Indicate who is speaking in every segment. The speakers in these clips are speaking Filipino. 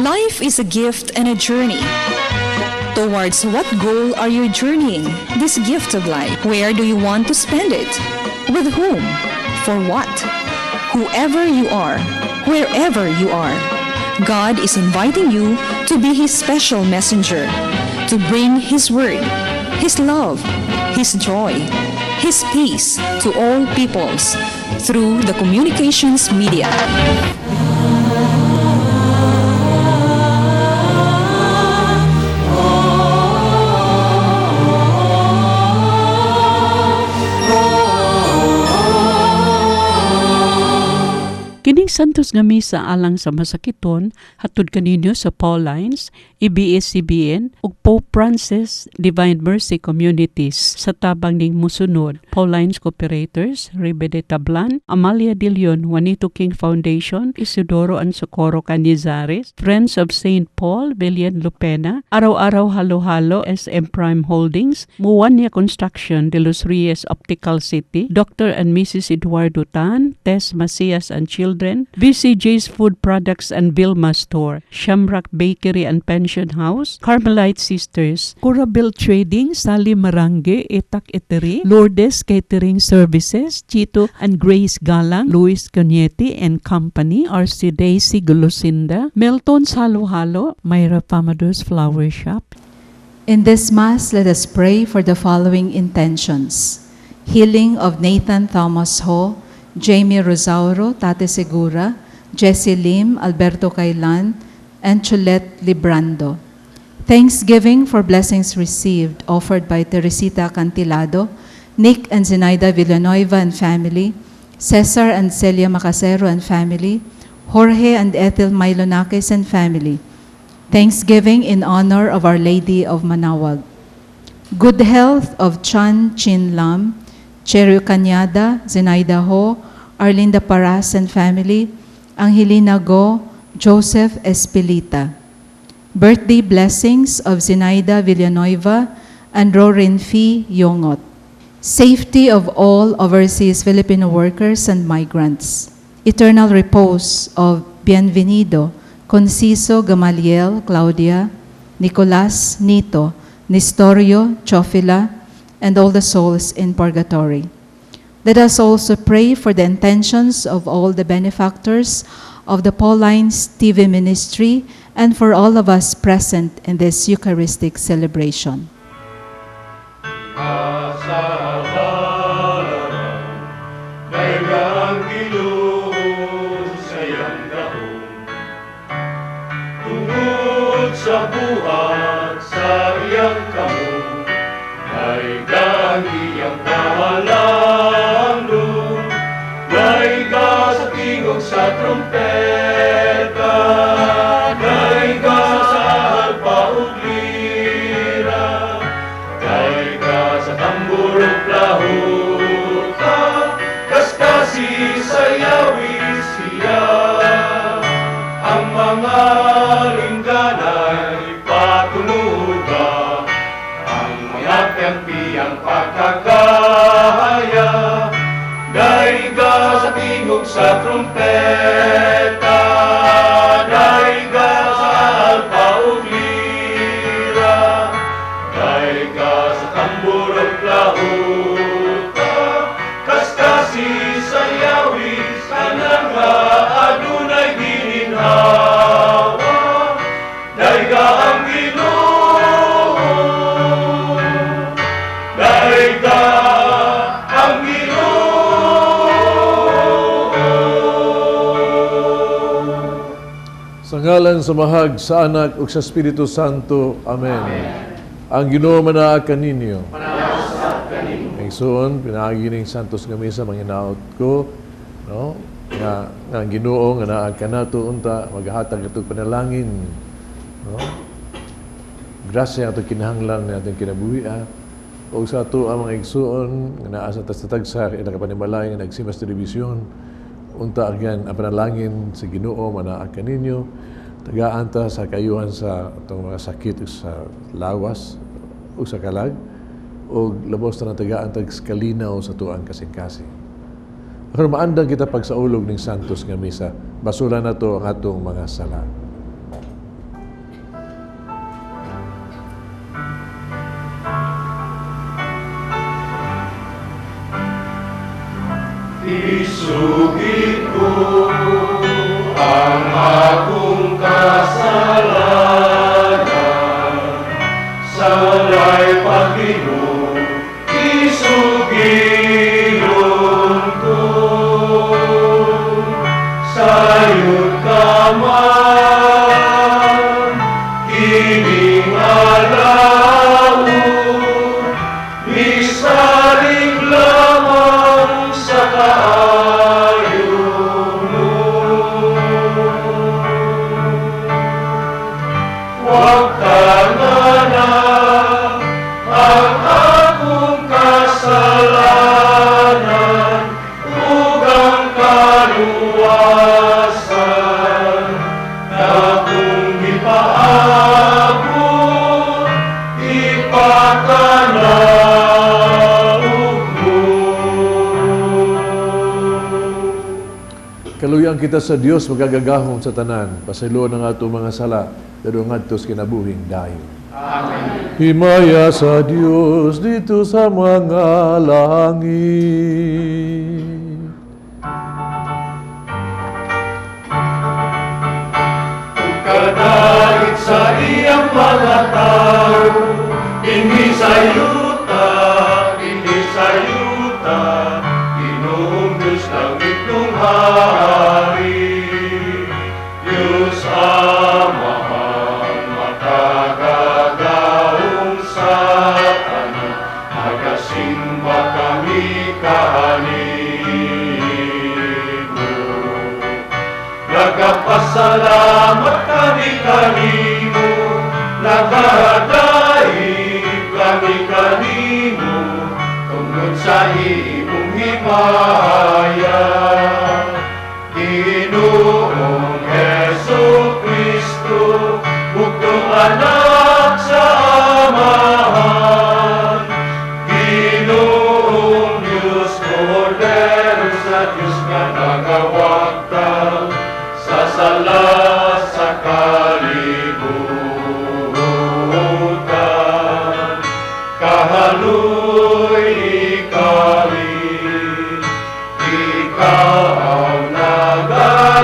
Speaker 1: Life is a gift and a journey. Towards what goal are you journeying this gift of life? Where do you want to spend it? With whom? For what? Whoever you are, wherever you are, God is inviting you to be His special messenger, to bring His word, His love, His joy, His peace to all peoples through the communications media.
Speaker 2: Kining santos nga misa alang sa masakiton hatod kaninyo sa Paulines, ABS-CBN ug Pope Francis Divine Mercy Communities sa tabang ning musunod: Paulines Cooperators, Rebe de Tablan, Amalia de Leon, Juanito King Foundation, Isidoro and Socorro Canizares, Friends of St. Paul, Villan Lupena, Araw-Araw Halo-Halo, SM Prime Holdings, Muwania Construction, De Los Reyes Optical City, Dr. and Mrs. Eduardo Tan, Tess Macias and Children, VCJ's Food Products and Vilma Store, Shamrock Bakery and Pension House, Carmelite Sisters, Curabel Trading, Sally Marange, Etak Eatery, Lourdes Catering Services, Chito and Grace Galang, Luis Cañete and Company, RC Daisy Gulusinda, Melton's Halo-Halo, Myra Pamadur's Flower Shop.
Speaker 3: In this Mass, let us pray for the following intentions: healing of Nathan Thomas Ho, Jamie Rosauro, Tate Segura, Jessie Lim, Alberto Cailan, and Chulette Librando. Thanksgiving for blessings received offered by Teresita Cantilado, Nick and Zenaida Villanueva and family, Cesar and Celia Macasero and family, Jorge and Ethel Mailonakis and family. Thanksgiving in honor of Our Lady of Manawag. Good health of Chan Chin Lam, Cherio Cañada, Zenaida Ho, Arlinda Paras and family, Angelina Go, Joseph Espilita. Birthday blessings of Zenaida Villanueva and Rorin Fee Yongot. Safety of all overseas Filipino workers and migrants. Eternal repose of Bienvenido, Conciso Gamaliel, Claudia, Nicolas, Nito, Nestorio, Chofila, and all the souls in purgatory. Let us also pray for the intentions of all the benefactors of the Paulines TV ministry and for all of us present in this Eucharistic celebration.
Speaker 4: Sa buhat sa iyang kamon ay iyang kahalangdon, naiga sa tingog sa trompeta, naiga sa harpa ug lira, naiga sa tamburo ug plahuta, kaskasi sa yawis siya, ang mga lingganay patunuga, ang mga piyang pagkakaya, daiga sa tingog sa trompeta, daiga sa harpa ug lira, daiga sa tamburo ug plahuta, kaskasi sa yawis, kanang adunay gininhawa, daiga ang Ginoo, daiga ang
Speaker 5: Sa ngalan sa Mahag, sa Anak, ug sa Espiritu Santo. Amen. Ang Ginoo manaa kaninyo. Igsoon, pinaagi ning santos nga misa manginaot ko, no? Nga ang Ginoo nga naa kanato unta maghatag atong panalangin, no? Grasya ato kinahanglan ni atong kinabuhi, o sa ato ang mga igsoon nga naa sa tagsa ila kapanimbalay nga nagsimas telebisyon, unta agyan ang panalangin sa Ginoo manaa kaninyo, tagaan ta sa kayuhan sa atong mga sakit sa lawas o sa kalag, o labos na tagaan tag kalinaw sa tuang kasing-kasing. Pero maandang kita pagsaulog ng santos nga misa, basulan na to ang atong mga sala.
Speaker 4: Isugid ko ang akong kasalanan, salay Panginoon, isugilon ko. Sayod ka man, kining alaw, misalig lamang sa kaayo mo. Huwag tanganan ang akong kasalanan, ug ang kaluwasan na kung ipaabot, ipatanaw mo.
Speaker 5: Kaluyang kita sa Dios magagagahom sa tanan, pasaylo ng ato mga sala, dado ngadto sa kinabuhing dayon. Amen. Himaya sa Dios dito sa mga langit.
Speaker 4: Kadahit sa iyang mga tao, hindi sayuta, Ginoong Diyos ng itong hari. Diyos Amahan, makagagahong sa tanan, magasimba kami kanino. Nagpasalamat kami kanimo, nagadaig kami kanimo, tungkol sa imong himaya. Ginoong Jesucristo, bugtong anak sa Amahan. Ginoong Diyos, Kordero sa Diyos nga nagawagtang, sa sala sa kalibutan, kahaloy ikawin, ikaw ang nagalingkod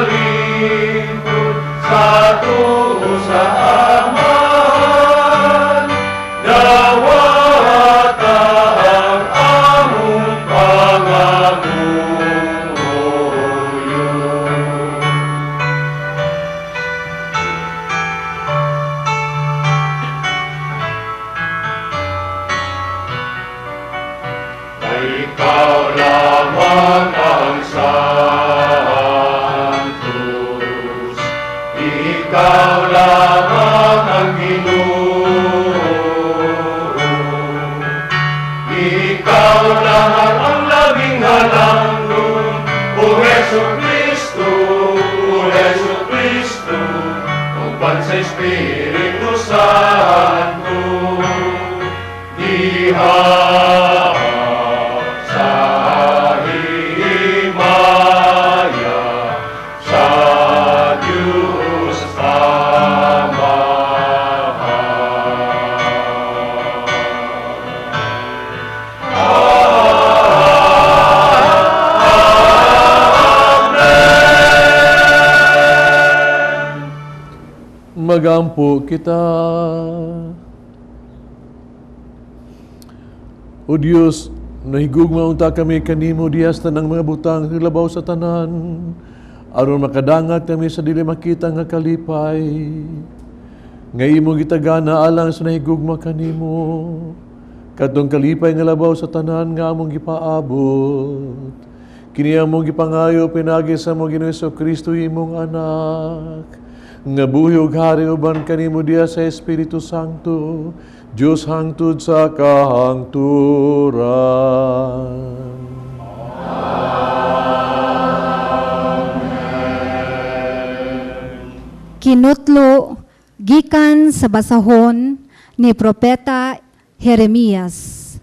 Speaker 4: sa tuo sa Amahan. Dawata ang among pangamuyo. Ikaw lamang ang santos, ikaw lamang ang Ginoo, ikaw lamang ang labing halangdon, O Jesucristo, uban sa Espiritu Santo, diha sa himaya sa Diyos
Speaker 5: Magampo kita. O Dios, nahigugma unta kami kanimo diyas tanang mga butang hilabaw sa tanan, aron makadangat kami sa dili makita nga kalipay. Nga imong gitagana alang sa nahigugma kanimo, katong kalipay nga labaw sa tanan nga among gipaabot. Kini among gipangayo pinagi sa among Ginoong Jesucristo imong anak, nga buhi ug hari uban kanimo diya sa Espiritu Santo, Diyos hangtod sa kahangturan.
Speaker 6: Kinutlo gikan sa basahon ni Propeta Jeremias.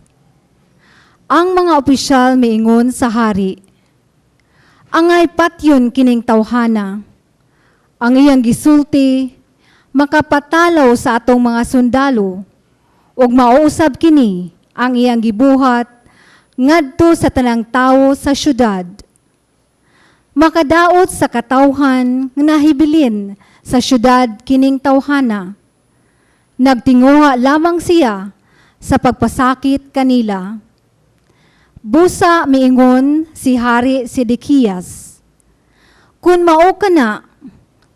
Speaker 6: Ang mga opisyal miingon sa hari, angay patyon kining tawhana, ang iyang gisulti, makapatalaw sa atong mga sundalo, ug mauusab kini ang iyang gibuhat ngadto sa tanang tawo sa syudad. makadaot sa katawhan nga nahibilin sa syudad kining tawhana. Nagtinguha lamang siya sa pagpasakit kanila. Busa miingon si Hari Sedekias, "Kun mao kana,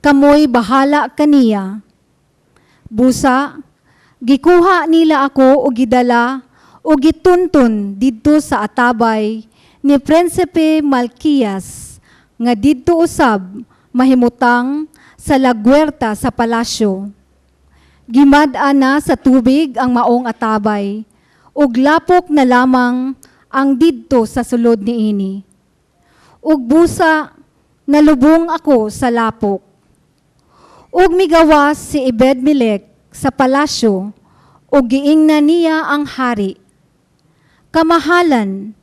Speaker 6: kamoy bahala kaniya." Busa, gikuha nila ako o gidala o gituntun didto sa atabay ni Prinsipe Malkias nga didto usab mahimutang sa lagwerta sa palasyo. Gimad-an na sa tubig ang maong atabay ug lapok na lamang ang didto sa sulod niini. Ug busa nalubong ako sa lapok. Ug migawas si Ebed-Melech sa palasyo ug giingna niya ang hari. Kamahalan,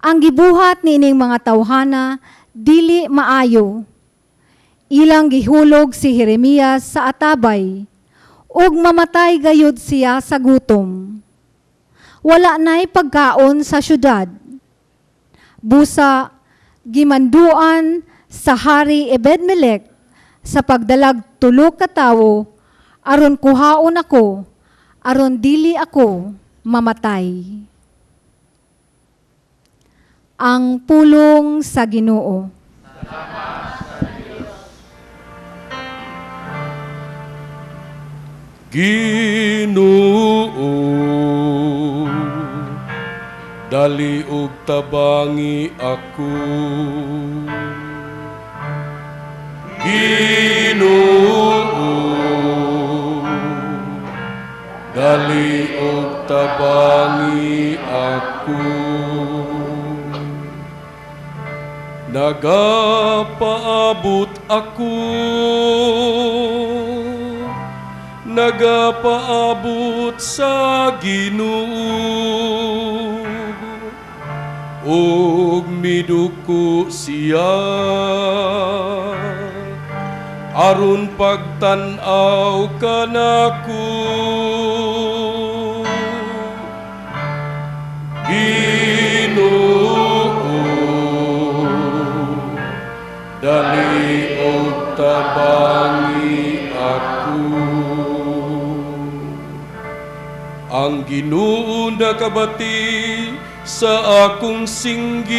Speaker 6: ang gibuhat niining mga tawhana dili maayo. Ilang gihulog si Jeremias sa atabay ug mamatay gayud siya sa gutom. Wala na'y pagkaon sa syudad. Busa, gimanduan sa Hari Ebed-Melech sa pagdalag 3 ka tawo aron kuhaon ako, aron dili ako mamatay. Ang pulong sa Ginoo.
Speaker 7: Ginoo, dali ug tabangi ako. Ginoo, dali ug tabangi ako. Nagapaabot ako, nagapaabot sa Ginoo, ug miduko siya, aron pagtan-aw kanako. Ginoo, dali og tabangi ako. Ang Ginoo nakabati sa akong singgit,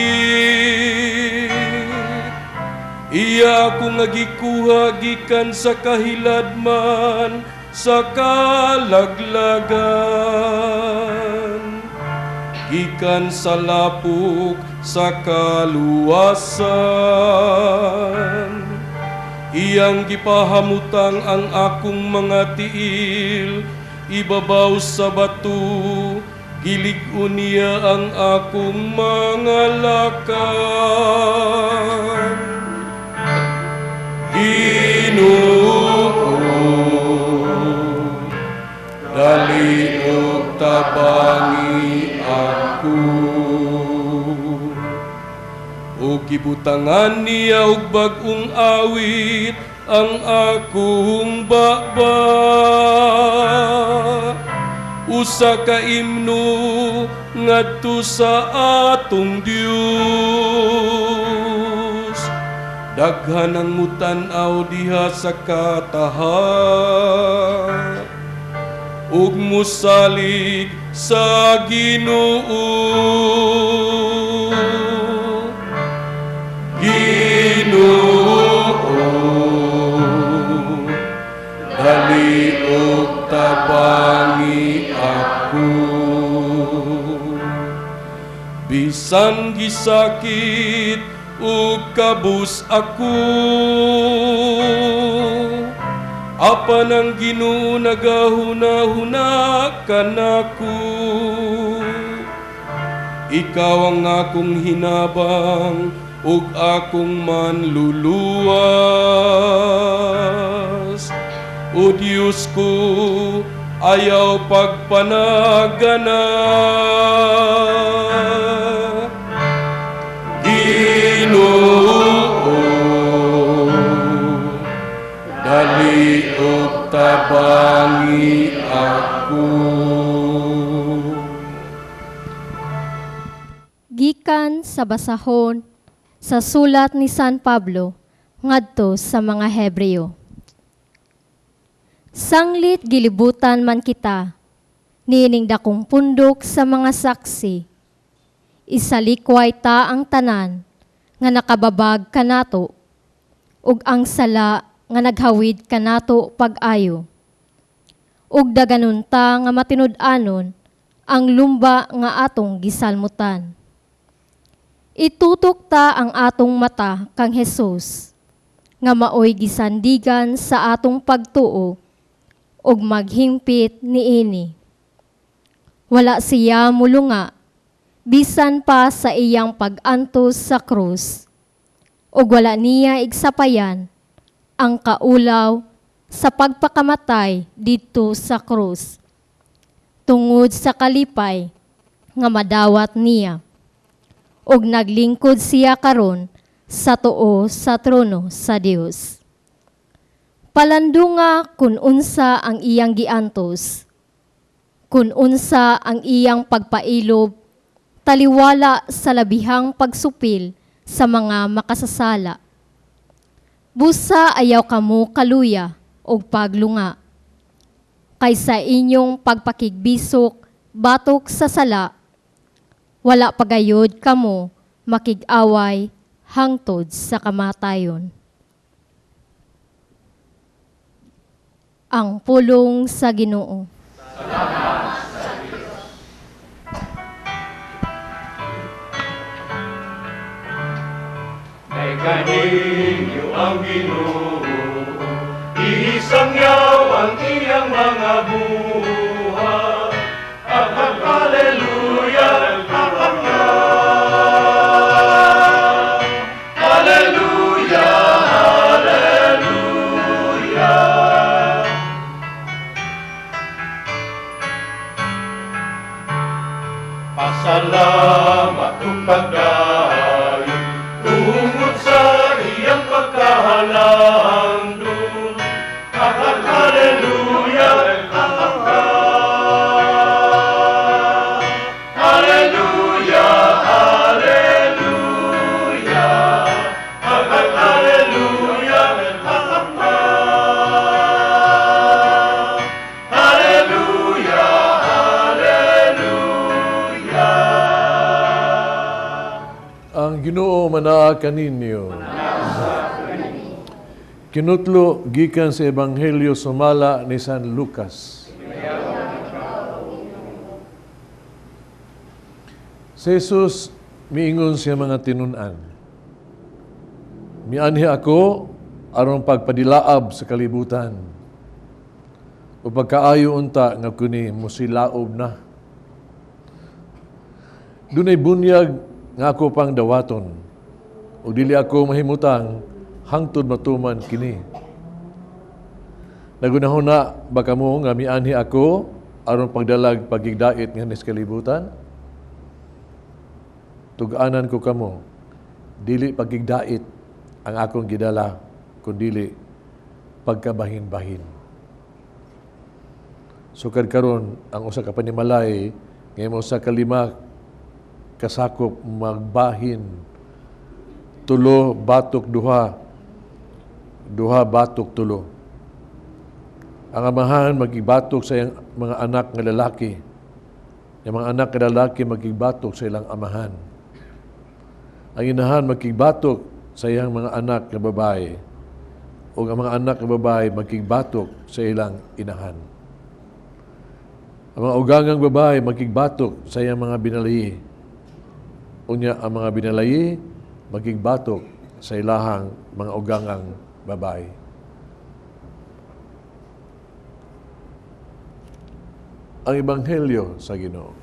Speaker 7: iya akong nagikuha gikan sa kahiladman sa kalaglagan, gikan sa lapok sa kaluwasan. Iyang gipahamutang ang akong mga tiil, ibabaw sa bato, gilig-on niya ang akong mga lakan. Ginoo, dali og tabangi ako. O gibutangan niya og bag-ong awit ang akong baba. Usa ka imno ngadto sa atong Dios. Daghan ang mutan-aw diha sa kataha, ug musalig sa Ginoo. Ginoo, dali og tabangi ako. Bisan gisakit ug kabus ako, apan ang Ginoo nagahuna-huna kanako. Ikaw ang akong hinabang ug akong manluluwas. O Diyos ko, ayaw pagpanagana. Ginoo, dali og tabangi ako.
Speaker 8: Gikan sa basahon Sa sulat ni San Pablo ngadto sa mga Hebreo. Sanglit gilibutan man kita, nining dakong pundok sa mga saksi. Isalikway ta ang tanan, nga nakababag kanato, ug ang sala nga naghawid kanato pag-ayo. Ug daganon ta nga matinud-anon, ang lumba nga atong gisalmutan. Itutok ta ang atong mata kang Hesus, nga maoy gisandigan sa atong pagtuo, ug maghimpit niini. Wala siya mulunga, bisan pa sa iyang pag-antos sa krus, ug wala niya igsapayan ang kaulaw sa pagpakamatay dito sa krus, tungod sa kalipay nga madawat niya, ug naglingkod siya karon sa tuo sa trono sa Dios. Palandunga kun unsa ang iyang giantos, kun unsa ang iyang pagpailob, taliwala sa labihang pagsupil sa mga makasasala. Busa ayaw kamo kaluya o paglunga. Kaysa inyong pagpakigbisok batok sa sala, wala pagayod kamo makig-away hangtod sa kamatayon. Ang pulong sa Ginoo.
Speaker 4: Kay kaninyo ang Ginoo, isang yaw ang iyang mga buhay. Hallelujah, hallelujah, hallelujah. Pasalamat kong pagdayo tungod sa iyang pagkahalangdon. Hallelujah, hallelujah, hallelujah, hallelujah, hallelujah, hallelujah.
Speaker 5: Ang Ginoo manaa kaninyo. Kinutlo gikan sa Ebanghelyo sumala ni San Lucas. Si Jesus miingon siya mga tinun-an. Mianhi ako aron pagpadilaab sa kalibutan. O pagkaayo unta nga kuni musilaob na. Dunay bunyag nga ako pang dawaton. O dili ako mahimutang hangtod matuman kini. Nagunahon na baka mo nga mianhi ako aron pagdalag pagigdait nga sa kalibutan. Tug-anan ko kamo, dili pagigdait ang akong gidala, kundili pagkabahin-bahin. Sukad karon ang usa ka panimalay nga mo sa kalima kasakop magbahin, tulo batok duha batok tulo. Ang amahan magibatok sa iyang mga anak nga lalaki. Yung mga anak nga lalaki magibatok sa ilang amahan. Ang inahan magkibatok sa iyang mga anak na babae o ang mga anak na babae magkibatok sa ilang inahan. Ang mga ugangang babae magkibatok sa iyang mga binalayi. Unya ang mga binalayi magkibatok sa ilahang mga ugangang babae. Ang Ebanghelyo sa Ginoo.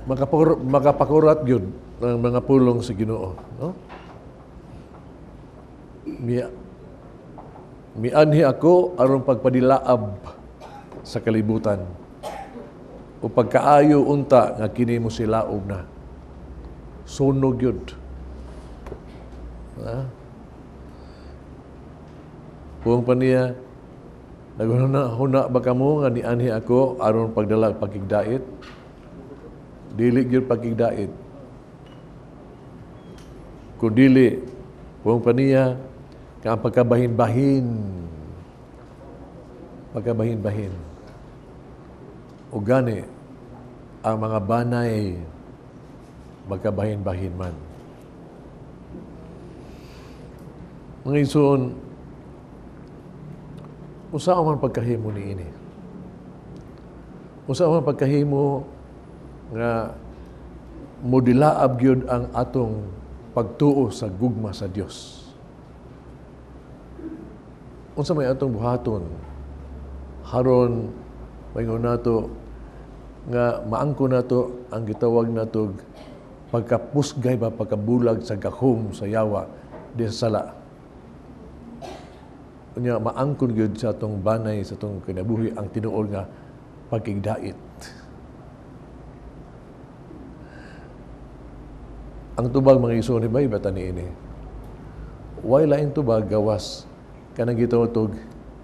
Speaker 5: Makapakurat yun ng mga pulong sa Ginoo. No? Mianhi ako aron pagpadilaab sa kalibutan o pagkaayo unta nga kini mo silaog na. Sunog yun. Kung pa niya, naghuna ba kamo nga ni-anhi ako aron pagdala pagkigdait? Dili gyud pagkigdait. Kung dili, kung pa niya, ka ang pagkabahin-bahin. Pagkabahin-bahin. O gani, ang mga banay, magkabahin-bahin man. Mga ison, usa man pagkahimo ni ini. Usa man pagkahimo nga modilaab gyud ang atong pagtuo sa gugma sa Dios. Unsa may atong buhaton haron mayngon nato nga maangko nato ang gitawag natog pagkapusgay ba pagkabulag sa gahom sa yawa di sa sala. Unya maangkon gyud sa atong banay sa atong kinabuhi ang tinuod nga pagkigdait. Ang tubag mga iso ni bay bata ni ini. Why lain tubag gawas kanang gitawag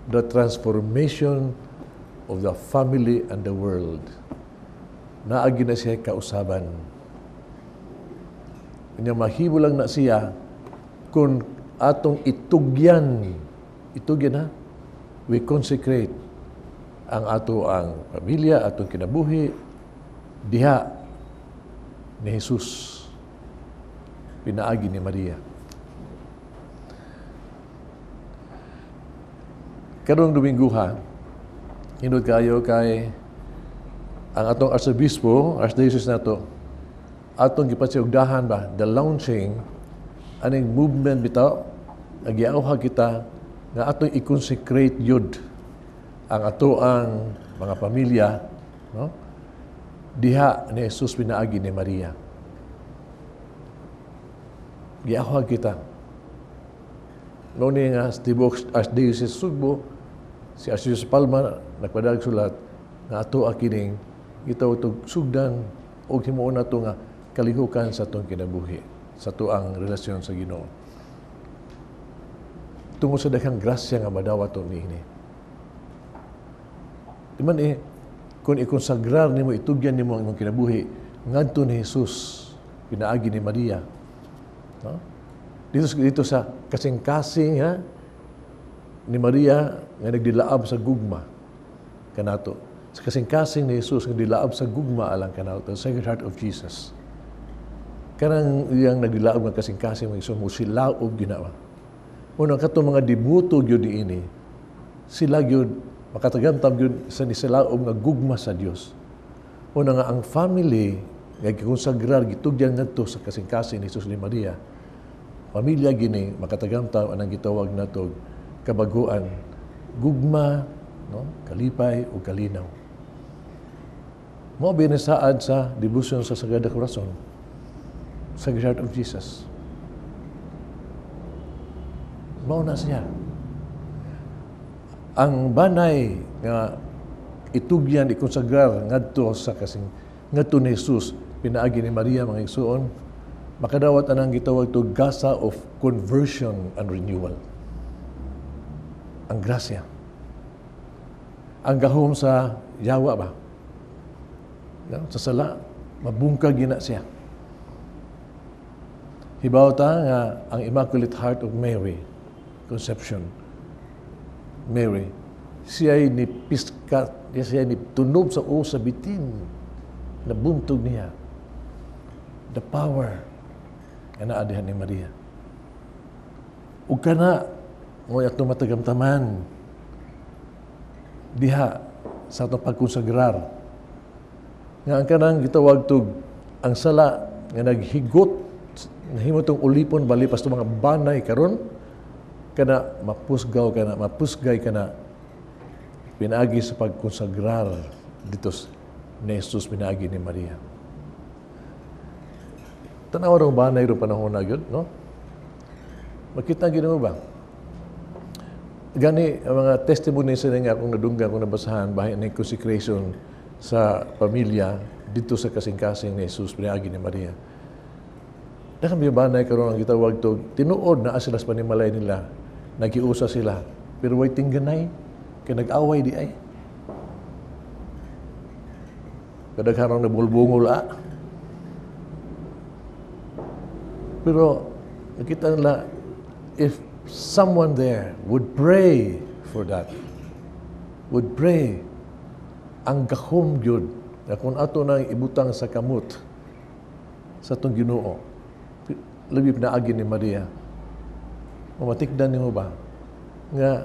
Speaker 5: the transformation of the family and the world. Naagi na siya kausaban. Kanya mahimo lang na siya kung atong itugyan ha, we consecrate ang ato ang pamilya, atong kinabuhi, diha ni Jesus, pinaagi ni Maria. Karong Domingo ha, hinod kayo kay ang atong archdiocese nato, atong gipasyugdahan ba, the launching, aning movement bitaw, nagiauha kita, nga atong i-consecrate yun ang ato ang mga pamilya, no? Diha ni Jesus pinaagi ni Maria. Giauha kita. Noon nga Tibok Archdiocese Sugbo, si Archdiocese Palma nagpadalag sulat na ato akining gitawag sugdan o himuon nato nga kalihukan sa atong kinabuhi, sa tuang relasyon sa Ginoo. Tungod sa daghang grasya nga madawat ni ini. Di man kung ikonsagrar nimo, itugyan nimo ang imong kinabuhi ngadto ni Jesus, pinaagi ni Maria. No? Dito sa kasing-kasing ha, ni Maria nga nagdilaab sa gugma kanato. Sa kasing-kasing ni Jesus nga dilaab sa gugma alang kanato, the Sacred Heart of Jesus. Kanang iyang nagdilaab nga kasing-kasing mga iso mo silaob ginawa. Unang katong mga dibuto gyud ini, sila gyud makatagamtam gyud sa nisilaob nga gugma sa Dios. Una nga ang family nga gikonsagrar gitugyan ngadto sa kasing-kasing ni Jesus ni Maria. Pamilya gini makatagamtam anang gitawag nato kabaguan, gugma, no, kalipay ug kalinaw. Mao binasaad sa devotion sa Sagrada Corazon, Sacred Heart of Jesus. Mao na siya. Ang banay nga itugyan, ikonsagrar ngadto sa kasing ngadto ni Jesus, pinaagi ni Maria mga igsoon, makadawat anang gitawag to gasa of conversion and renewal. Ang grasya. Ang gahom sa yawa ba? Sa sala, mabungkag gina siya. Hibaw ta nga ang Immaculate Heart of Mary, Conception, Mary, siya ni piskat, siya ni tunog sa sa bitin, nabuntog niya. The power na naadihan ni Maria. Ug kana mo atong matagamtaman diha sa atong pagkonsagrar nga ang kanang gitawag tug ang sala nga naghigot nahimo tong ulipon bali pas mga banay karon kana mapusgay kana pinaagi sa pagkonsagrar dito ni Jesus, pinaagi ni Maria. Tanaw rong banay ro panahon na gyud, no? Makita gyud mo ba? Gani ang mga testimony sa nga akong nadunggan, akong nabasahan bahin ng consecration sa pamilya dito sa kasing-kasing ni Jesus, pinaagi ni Maria. Nakang banay karon ang gitawag to tinuod na sila sa panimalay nila, nagiusa sila Pero way tingganay, kay nag-away di ay. Kadagharang nabulbungol Pero nakita nila, if someone there would pray for that, would pray, ang gahom gyud na kung ato nang ibutang sa kamot sa itong Ginoo, labi pinaagi ni Maria, mamatikdan niyo ba nga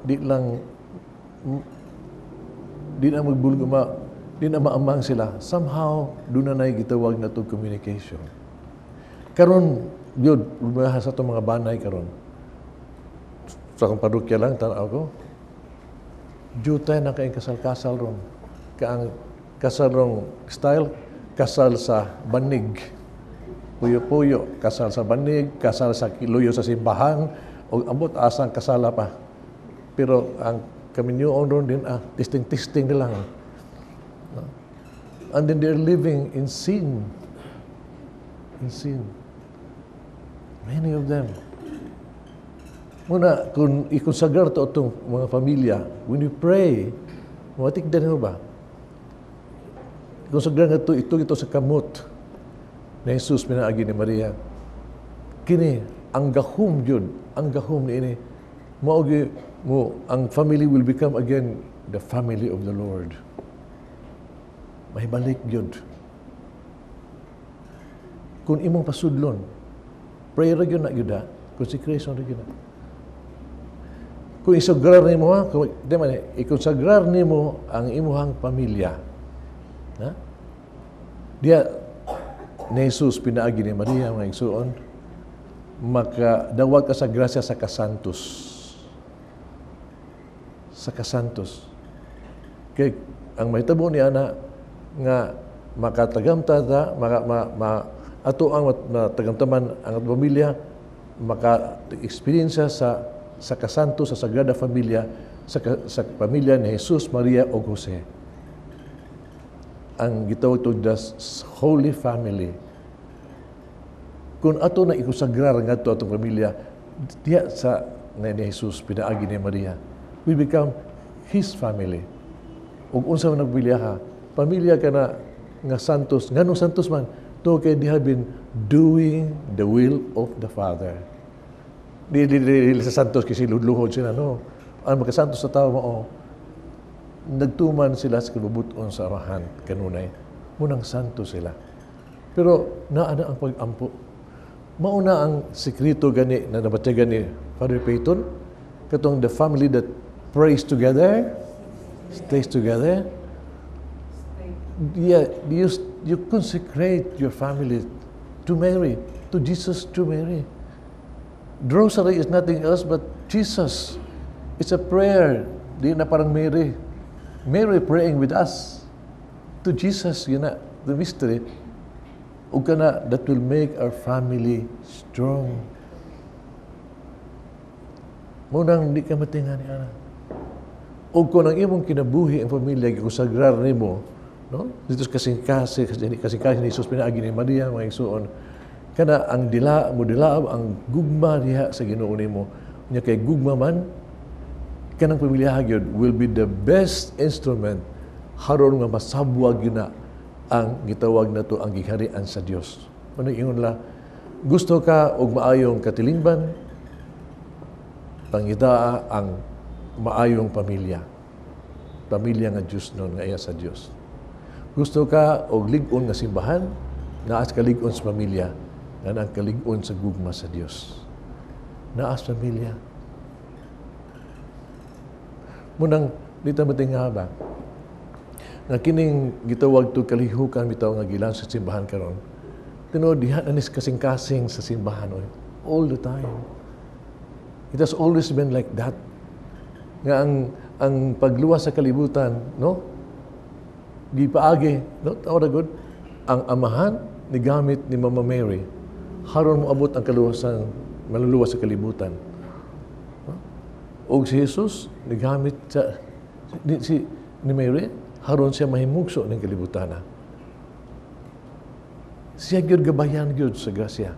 Speaker 5: di na magbulguma, di na maamang sila. Somehow, doon na gitawag na itong communication. Karon, yun, lumaha sa itong mga banay karon. Sa akong parokya lang, tanaw ko, jutay na kayong kasal-kasal ron. Kaang kasal rong style, kasal sa banig. Puyo-puyo, kasal sa banig, kasal sa kiluyo sa simbahan, o ambot asang kasala pa. Pero ang kami niyoon ron din, testing-testing nila. And then they're living in sin. In sin. Many of them. Muna, kung ikonsagar to itong mga pamilya, when you pray, matikdan mo ba? Ikonsagar nga ito sa kamot na Jesus pinaagi ni Maria. Kini, ang gahom yun, ang gahom ni ini, maugi mo, ang family will become again the family of the Lord. May balik yun. Kung imong pasudlon, prayer ra yun na yun ha, consecration ra yun na. Kung isagrar ni mo ha, ikonsagrar ni mo ang imuhang pamilya. Ha? Diya, ni Jesus pinaagi ni Maria, mga igsuon, makadawag ka sa grasya sa kasantos. Sa kasantos. Kaya ang mahitabo ni Ana, nga makatagamta ta, ato ang matagamtaman ang pamilya, maka-experience sa kasanto, sa Sagrada Familia, sa pamilya ni Jesus, Maria o Jose. Ang gitawag to the Holy Family. Kung ato na ikusagrar nga ito atong pamilya, diya sa ni Jesus, pinaagi ni Maria, we become His family. Ug unsa man nagpamilya ka, pamilya ka na nga santos, nganong santos man, to kay they have been doing the will of the Father. Di sa santos kasi ludluhod sila, no? Ang magkasantos sa tao mo, nagtuman sila sa kabubuton sa Amahan, kanunay. Munang santo sila. Pero naana ang pag-ampo. Mauna ang sekreto gani na nabatyagan ni Father Peyton, katong the family that prays together, stays together. Yeah, you consecrate your family to Mary, to Jesus through Mary. The rosary is nothing else but Jesus. It's a prayer. Di na parang Mary. Mary praying with us to Jesus, yun na, the mystery. O kana, that will make our family strong. Munang di ka matingan ni Ana. O kung ang imong kinabuhi ang pamilya, kusagrar ni mo, no? Dito kasing-kasi ni Jesus, pinaagi ni Maria, mga igsuon, kana ang dilaab, ang gugma diha sa Ginoo nimo. Nya kay gugma man, kanang pamilya gyud will be the best instrument haron nga masabwag yun na ang gitawag na to ang gigharian sa Dios. Ano ingon la, gusto ka og maayong katilingban, pangitaa ang maayong pamilya. Pamilya nga Diyos nun, nga iya sa Diyos. Gusto ka og lig-on nga simbahan, naas kalig-on sa pamilya, nga ang kalig-on sa gugma sa Dios. Naas pamilya. Munang dito matinga ba? Nga kining gitawag to kalihukan bitaw nga gilan sa simbahan karon. Tinuod diha anis kasing-kasing sa simbahan all the time. It has always been like that. Nga ang pagluwas sa kalibutan, no? Di paagi, no? Tawag good. Ang amahan ni gamit ni Mama Mary haron moabot ang kaluwasan, maluluwas sa kalibutan. No? O si Jesus nigamit sa ni Mary haron siya mahimugso ng kalibutan. Siya gyud gabayan gyud sa grasya.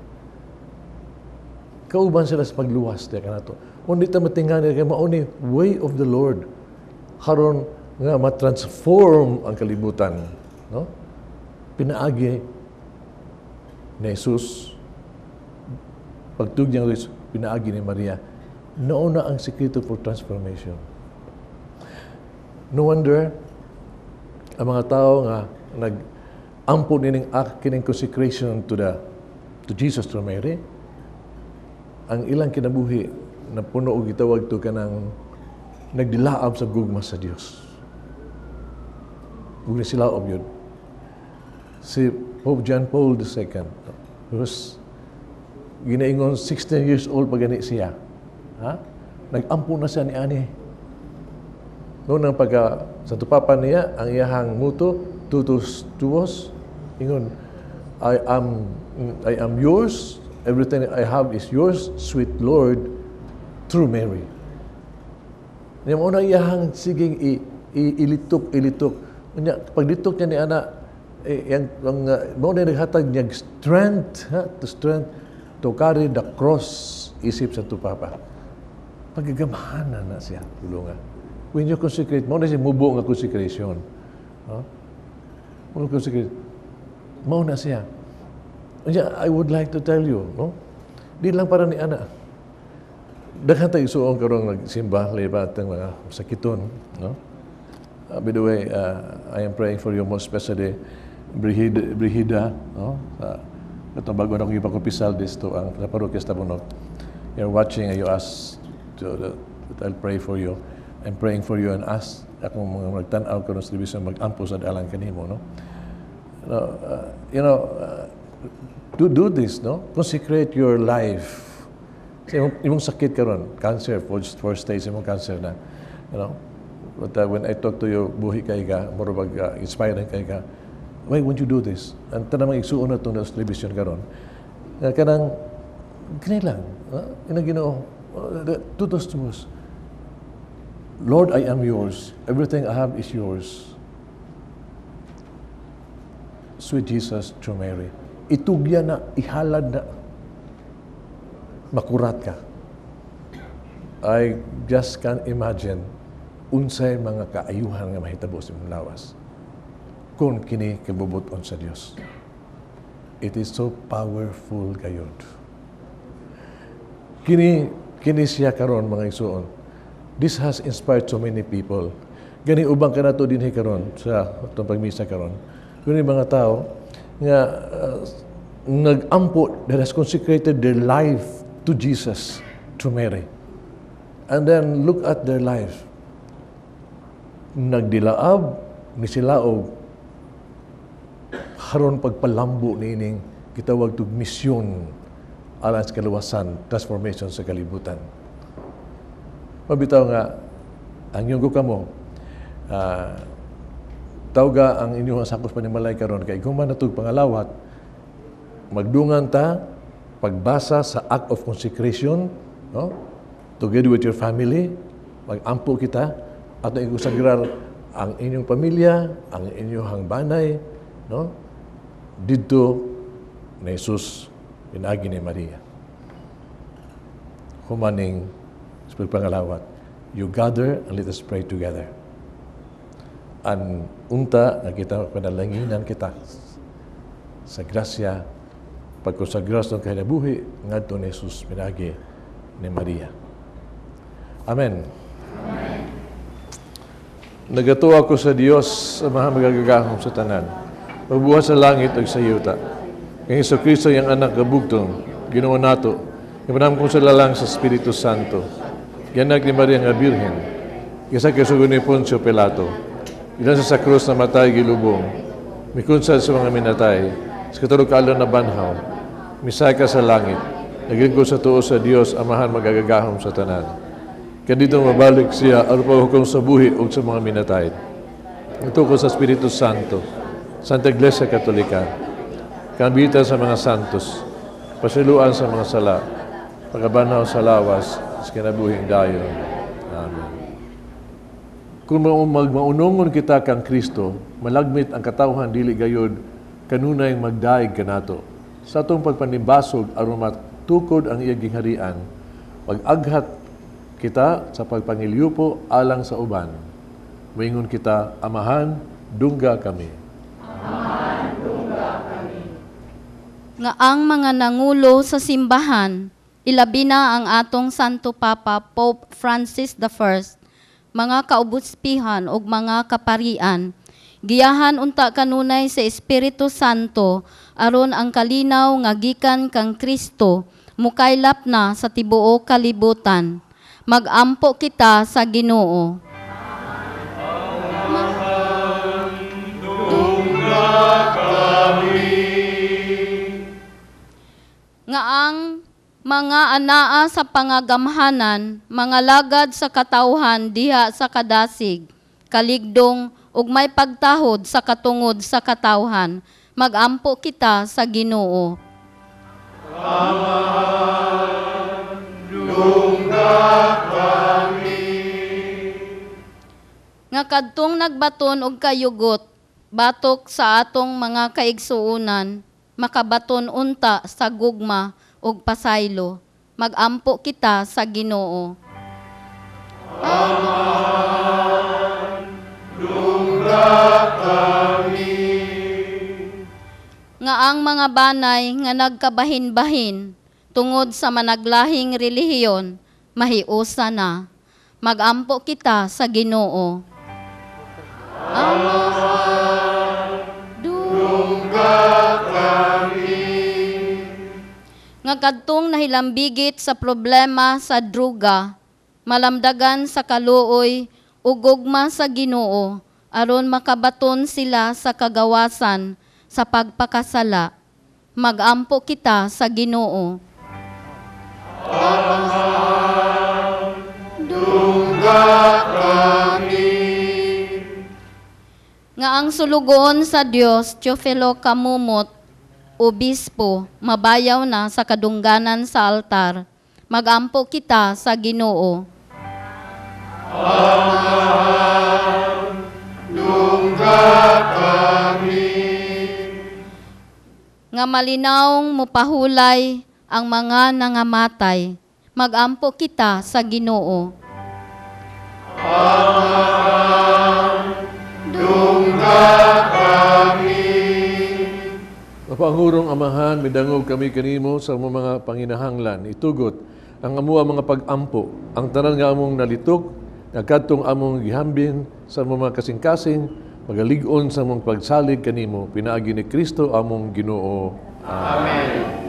Speaker 5: Kauban sila sa pagluwas diya kanato. Undi ta matingani kay mao ni way of the Lord. Haron nga ma-transform ang kalibutan, no? Pinaagi ni Jesus, pagtug niya pinaagi ni Maria, nauna ang sekreto for transformation. No wonder, ang mga tao nga nag-ampo nining kining consecration to Jesus through Mary, ang ilang kinabuhi na puno og gitawag to kanang nagdilaab sa gugma sa Dios. Ug sila og yun. Si Pope John Paul II, was ginaingon 16 years old pa gani siya. Ha? Nag-ampo na siya ni ani. Noon ang sa tupapan niya, ang iyahang muto, tutus tuos, ingon, I am yours, everything I have is yours, sweet Lord, through Mary. Niya mo na iyahang siging ilitok. Pag litok niya ni anak, mo na naghatag niya strength, to carry the cross, isip sa tupapa. Pagagamahanan na siya, tulungan. When you consecrate, mo na siya mubo nga consecration. No? Mo consecrate, mo na siya. I would like to tell you, no? Di lang para ni anak. Daghan tayo isuong karong nagsimba, libat ang mga sakiton, no? By the way, I am praying for you most especially Brigida, no? Itong bago na kong ipakupisal dito ang sa parokya sa Tabunok. You're watching and you ask that I'll pray for you. I'm praying for you and ask akong mga magtanaw ko ng television mag-ampo sa dalang kanimo, no? Do this, no? Consecrate your life. Sa imong sakit karon, cancer, fourth stage imong cancer na, you know. But when I talk to you, buhi kay ka, murag inspiring kay ka. Why would you do this? Ang tanang igsuon na itong sa television karon. Kanang kanilang, inang Ginoo, tutos. Lord, I am yours. Everything I have is yours. Sweet Jesus, through Mary. Itugya na, ihalad na. Makurat ka. I just can't imagine unsay mga kaayuhan nga mahitabo sa imong lawas kung kini kabubuton sa Dios. It is so powerful gayud. Kini siya karon mga igsoon. This has inspired so many people. Gani ubang kanato dinhi karon sa atong pagmisa karon. Gani mga tao nga nag-ampo, that has consecrated their life to Jesus through Mary. And then look at their life. Nagdilaab ni sila og haron pagpalambo niining gitawag tug misyon alang sa kaluwasan, transformation sa kalibutan. Mabitaw nga ang iyong kamo tawga ang inyong sakos panimalay karon kay kung man natug pangalawat magdungan ta pagbasa sa act of consecration, no? Together with your family, mag-ampo kita at igusagrar ang inyong pamilya, ang inyong hangbanay, no? Dito ni Jesus pinagi ni Maria. Humaning sa pangalawat, you gather and let us pray together. An unta nga kita panalanginan kita sa grasya pagkonsagras ng kinabuhi ngadto ni Jesus pinagi ni Maria. Amen. Nagatuwa ko sa Dios sa mga magagagahom sa tanan. Magbuhat sa langit ug sa yuta. Kay Kristo yang anak kabugtong, Ginoo nato, ipanam kong sa lalang sa Espiritu Santo. Yanak ni Maria nga Birhen. Kisa kasugon ni Poncio Pilato. Ilan sa krus na matay gilubong. Mikunsad sa mga minatay. Sa katulog kaalon na banhaw. Misay ka sa langit. Naging ko sa tuo sa Dios, amahan magagagahom sa tanan. Kadito mabalik siya aron paghukom sa buhi ug sa mga minatay. Ito ko sa Espiritu Santo, Santa Iglesia Katolika, kanbita sa mga santos, pasiluan sa mga sala, pagabanaw sa lawas, sa kinabuhing dayon. Amen. Kung maunungon kita kang Kristo, malagmit ang katawhan dili gayud kanunay magdaig kanato. Sa atong pagpanimbasog aron matukod ang iyang gingharian, pag-aghat kita sa pagpangiliupo alang sa uban. Moingon kita, Amahan, dungga kami.
Speaker 9: Nga ang mga nangulo sa simbahan, ilabi na ang atong Santo Papa Pope Francis I, mga kaubuspihan ug mga kaparian, giyahan unta kanunay sa Espiritu Santo aron ang kalinaw nga gikan kang Kristo mukaylap na sa tibuok kalibutan. Mag-ampo kita sa Ginoo. Nga ang mga anaa sa pangagamhanan, mga lagad sa katawhan diha sa kadasig, kaligdong ug may pagtahod sa katungod sa katawhan, mag-ampo kita sa Ginoo. Nga kadtong nagbaton og kayugot, batok sa atong mga kaigsuunan, makabaton unta sa gugma ug pasaylo, mag-ampo kita sa Ginoo. Nga ang mga banay nga nagkabahin-bahin tungod sa managlahing relihiyon, mahiusa na, mag-ampo kita sa Ginoo. Nga kadtong nahilambigit sa problema sa druga, malamdagan sa kaluoy ug gugma sa Ginoo aron makabaton sila sa kagawasan sa pagpakasala. Mag-ampo kita sa Ginoo. Nga ang sulugon sa Dios, Teofilo Kamumot, obispo, mabayaw na sa kadungganan sa altar. Mag-ampo kita sa Ginoo. Nga malinaong mupahulay ang mga nangamatay. Mag-ampo kita sa Ginoo.
Speaker 5: Mapangurong Amahan, midangog kami kanimo sa mga panginahanglan. Itugot ang amua mga pag-ampo, ang tanan nga among nalitok, nagkadtong among gihambin sa mga kasing-kasing, magalig-on sa among pagsalig kanimo, pinaagi ni Kristo among Ginoo. Amen.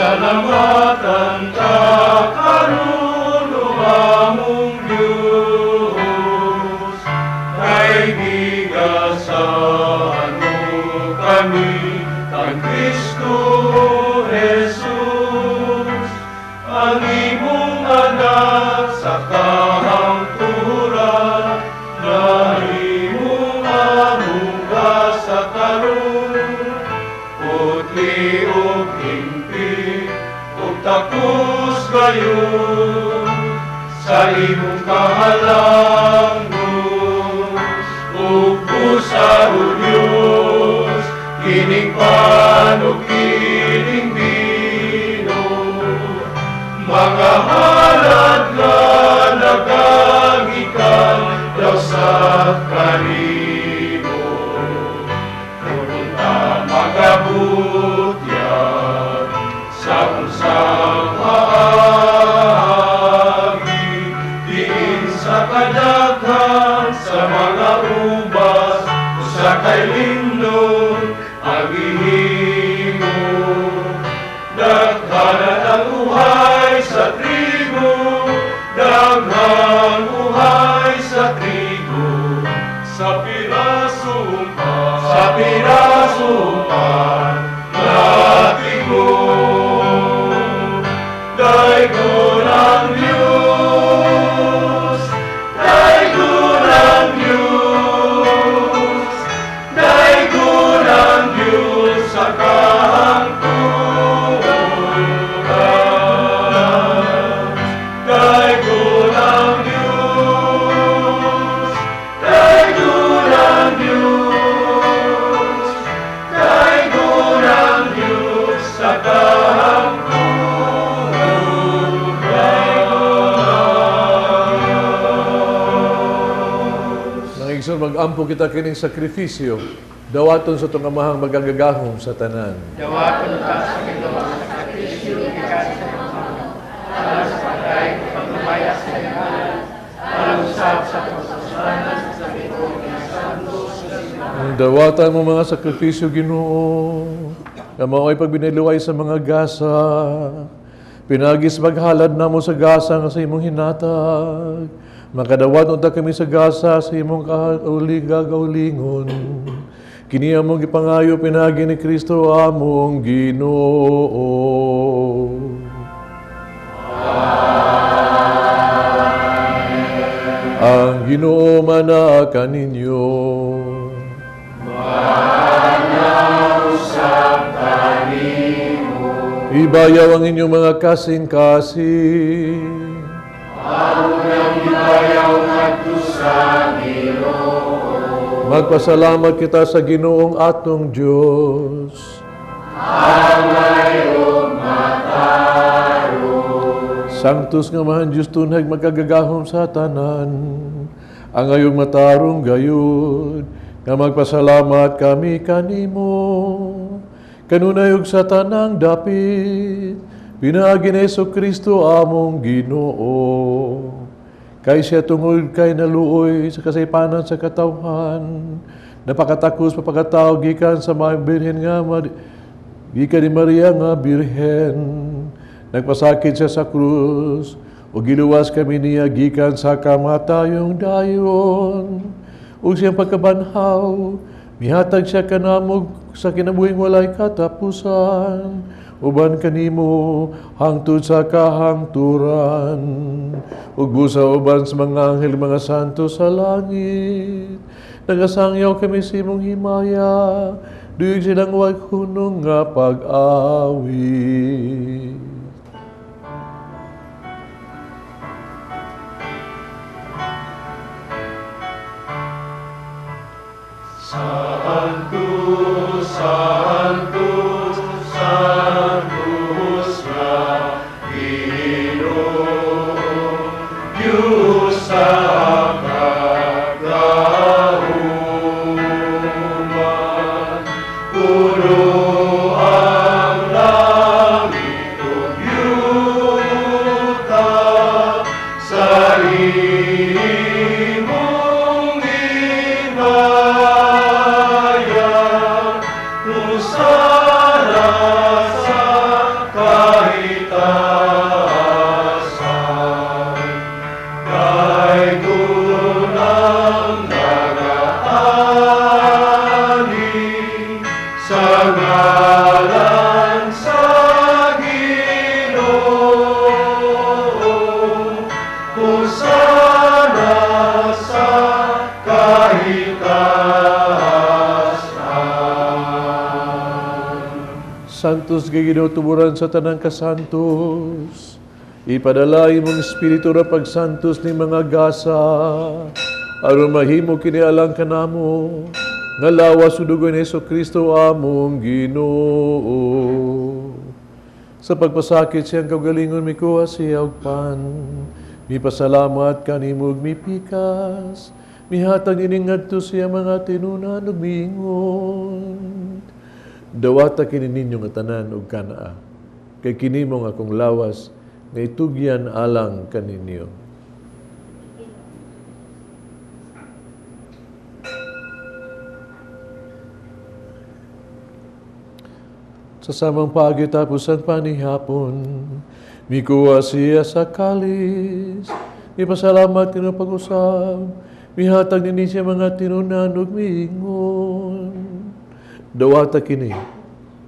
Speaker 4: Salamatan ka karunungan mong Diyos, kaibigasan mo kami kang Kristo Jesus, ang imong anak sa kahangturan, na imong amuga sa karon, putli o tapos gayon sa imong kahalangos ug pusa o Diyos kining panog kining bino mga halad nga nagagikan daw sa kanimo punta magabutyan sa unsang haagi, diin sa kadaghan sa mga ubas, usa kay lindon ang ihimo. Daghanan ang uhay sa trigo, daghan uhay sa trigo, sa pirasong pan, natigong. Daigon ang Diyos, daigon ang Diyos, daigon ang Diyos sa
Speaker 5: Nangigson mag-ampo kita kining sakripisyo, dawaton sa itong amahang magagagahom sa tanan.
Speaker 10: Dawaton ta sa ginawa sa sakripisyo ikan sa mga alas patay pagmamaya sa kanan alusap sa pagsusanan sa bitong ng santos sa simbahan.
Speaker 5: Dawatan mo mga sakripisyo, Ginoo, na mao'y pagbiniluway sa mga gasa. Pinagis maghalad na mo sa gasa nga sa imong hinatag. Makadawat unta kami sa gasa sa imong gagaulingon. Kini among gipangayo pinagi ni Kristo among Ginoo. Ang Ginoo mana kaninyo. Ibayaw ang inyong mga kasing-kasing. Magpasalamat kita sa Ginoong atong Diyos. Sanctus nga mahan Diyos tunhag magkagagahom sa tanan. Ang ayong matarong gayud, nga magpasalamat kami kanimo. Kanunayog sa tanang dapit, pinaagi ni Jesu-Kristo among Ginoo. Kay siya tungod kay naluoy sa kasaypanan sa katawhan, napakatakos papagataw gikan sa mga birhen nga gikan ni Maria nga birhen. Nagpasakit siya sa krus, o giluwas kami niya gikan sa kamatayong dayon. O siyang pagkabanhaw, mihatag siya kanamog sa kinabuhing walay katapusan. Uban kanimo hangtod sa kahangturan. Ug busa uban sa mga anghel mga santo sa langit. Nagasangyaw kami sa imong himaya, duyog silang waghunong nga pag-awi.
Speaker 4: Sanctus, Sanctus, Sanctus na Ginoo, Diyos sa kagauman. Puno ang langit ug yuta sa imong himaya. Usara sa kahitasan, kay tunang nagaani sa ngalan sa Ginoo. Usara sa kahitasan.
Speaker 5: Santos kay Ginoo tuburan sa tanang kasantos. Ipadala imong espiritu ra pagsantos ni mga gasa. Aron mahimo kini alang kanamo. Nga lawas sa dugo ni Jesu-Kristo among Ginoo. Sa pagpasakit siyang kaugalingon mikuha siya og pan. Mipasalamat kanimo ug mipikas. Mihatag ining ngadto siya mga tinunan ug miingon. Dawata kini ninyo nga tanan ug kanaa. Kay kini mo nga akong lawas nga itugyan alang kaninyo. Sa samang pagitapusan panihapon, mikuha siya sa kalis. Ipasalamat kino pag-usab. Mihatag nini siya mga tinunan ug miingon. Dawata kini,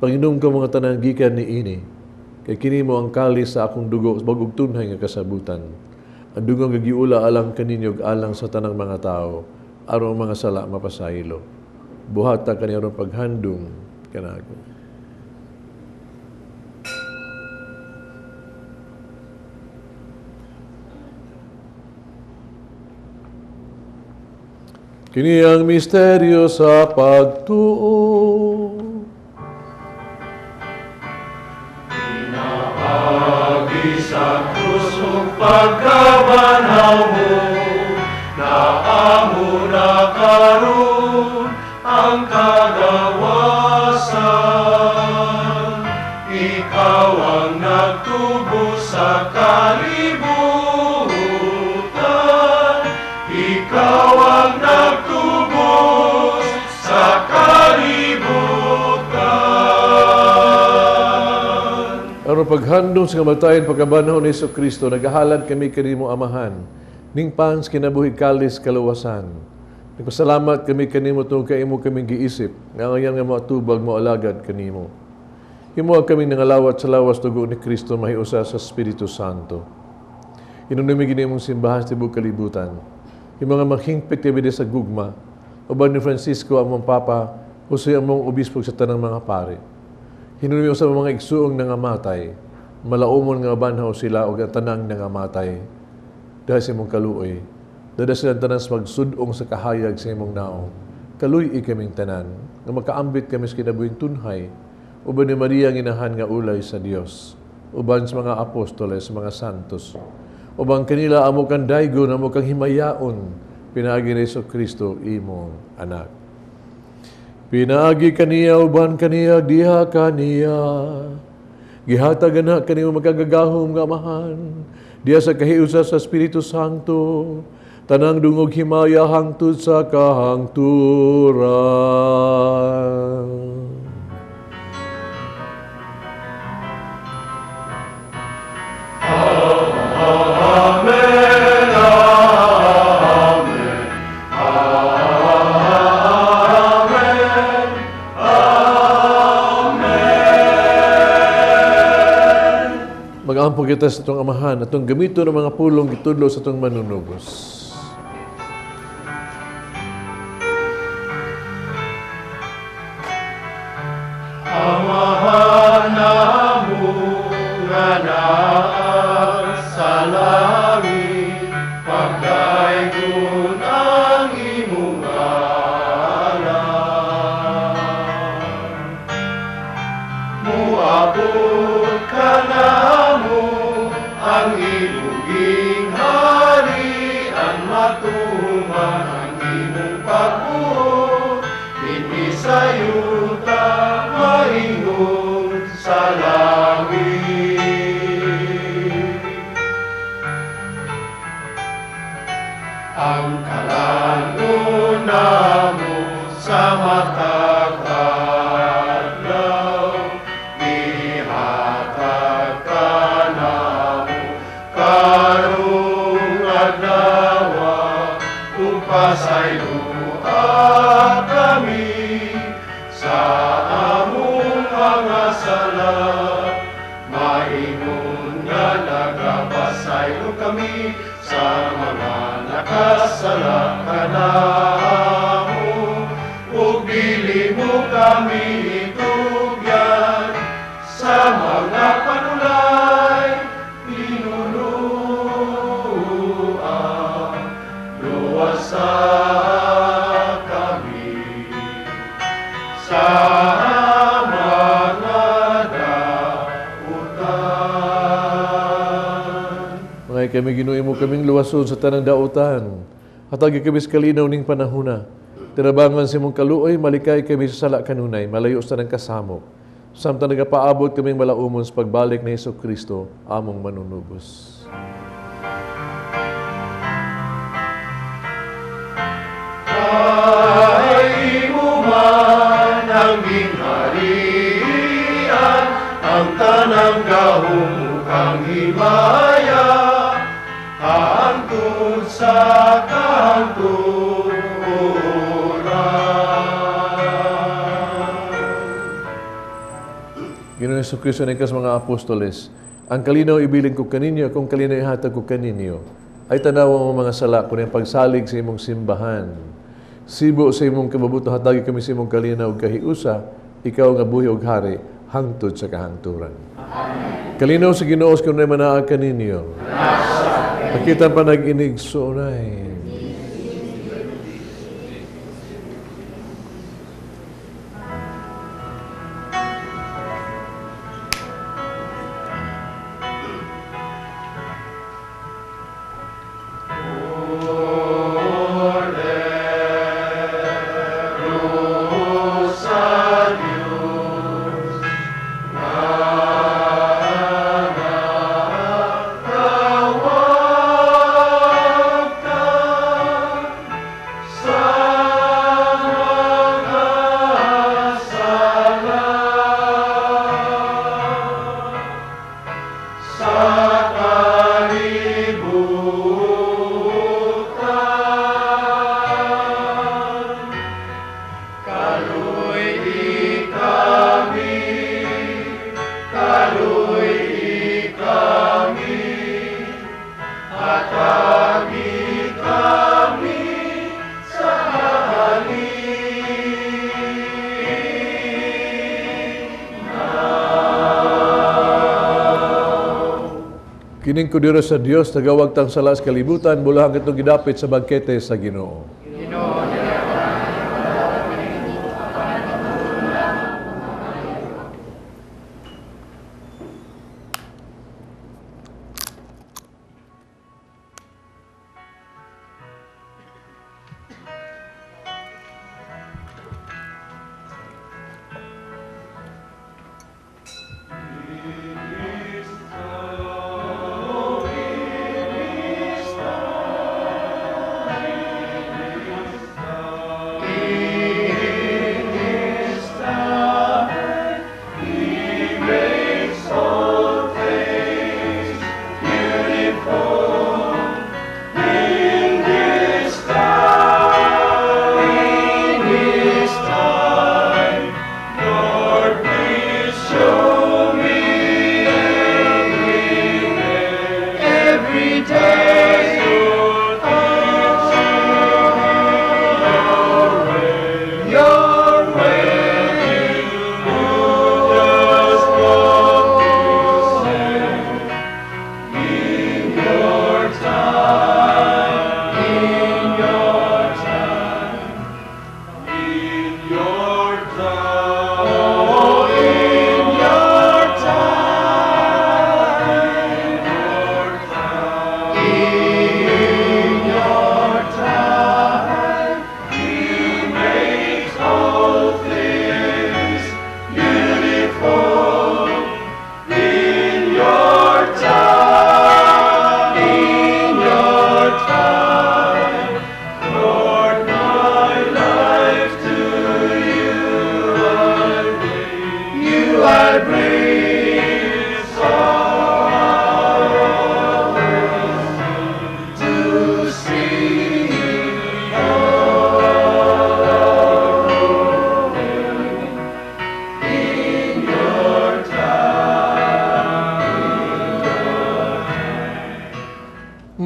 Speaker 5: Panginom ka mga tanang gikan ni ini. Kay kini mo ang kalis sa akong dugo, bagog tunhay nga kasabutan. Ang dugo nga giula alang kaninyo alang sa tanang mga tao, aron ang mga sala mapasaylo. Buhata kaniya ron paghandong kanako. Kini ang misteryo sa pagtuo.
Speaker 4: pagkabanhaw mo, na amo na karon ang kagawasan. Ikaw ang nagtubo sa kalibutan, ikaw ang nagtubos sa kalibutan.
Speaker 5: Aron paghandom sa kamatayon pagkabanhaw ni Kristo, nagahalad kami kanimo Amahan, ning pans kinabuhi kalis kaluwasan. Nagpasalamat kami kanimo tungod kay imo kaming giisip, nga ngayon nga matubag mo alagad kanimo. Himo kami nangalawat sa lawas dugo ni Kristo mahiusa sa Espiritu Santo. Inunumi gini mong simbahan sa tibuok kalibutan. Yung mga maghingpit kami sa gugma, uban ni Francisco among Papa, Jose among obispo sa tanang mga pare. Hinunumi sa mga igsuong nangamatay, malaumon nga banhaw sila o tanang nangamatay. Dahil sa imong kaluoy, dahil silang tanan magsudong sa kahayag sa imong naong. Kaluy kaming tanan, nga makaambit kami sa kinabuhing tunhay, uban ni Maria ang inahan nga ulay sa Dios, uban sa mga apostoles, sa mga santos, uban kanila amo kang daygon, amo kang himayaon, pinaagi ni Kristo imong anak. Pinaagi kaniya, uban kaniya, diha kaniya, gihatag anak kaniya magagagahom nga Amahan, diya sa kahiusa sa Espiritu Santo, tanang dungog himaya hangtod sa kahangturan.
Speaker 4: Amen, amen, amen, amen.
Speaker 5: Mag-ampog kita sa itong Amahan, atong gamito ng mga pulong gitudlo sa itong manunubos.
Speaker 4: Amahan namo nga naa sa langit, pagdaygon ang imong ngalan. Muabot ka namo ang iluging harian, matuman ang imong pagbuot, hindi sayuta maingon sa langit. Ang kalangon namo sa matag adlaw, ihatag ka namo karong adlaw, ug pasayloa kami sa among mga sala. Maingon nga nagapasaylo kami sa mga nakasala kanamo, ug dili mo kami itugyan sa mga panulay pinuluan. Luwasa kami sa mga dautan.
Speaker 5: Mga kami ginuwi mo kaming luwason sa tanang dautan. Hatagi kami sa kalinaw ning panahuna. Tirabangan sa imong kaluoy, malikay kami sa sala kanunay, malayo sa nang kasamo. Samtang nagapaabot kaming malaumon sa pagbalik ni Kristo, among manunubos.
Speaker 4: Kay mo man ang gingharian, ang tanang gahumukang himaya, hangtod sa kahangturan.
Speaker 5: Ginoong Jesucristo ng mga apostoles, ang kalinaw ibilin ko kaninyo, kung kalinaw ihatag ko kaninyo, ay tanawa mo mga sala kung yung pagsalig sa imong simbahan. Sibo sa imong kababuto, hatagi kami sa imong kalinaw ug kahiusa, ikaw nga buhi ug hari, hangtod sa kahangturan. Amen. Kalinaw sa Ginoo kung na manaa kaninyo. Nakita pa nag-inig sunay. Kining kudiro sa Dios tagawag tang sala sa kalibutan bulahang itong gidapit sa bangkete sa Ginoo.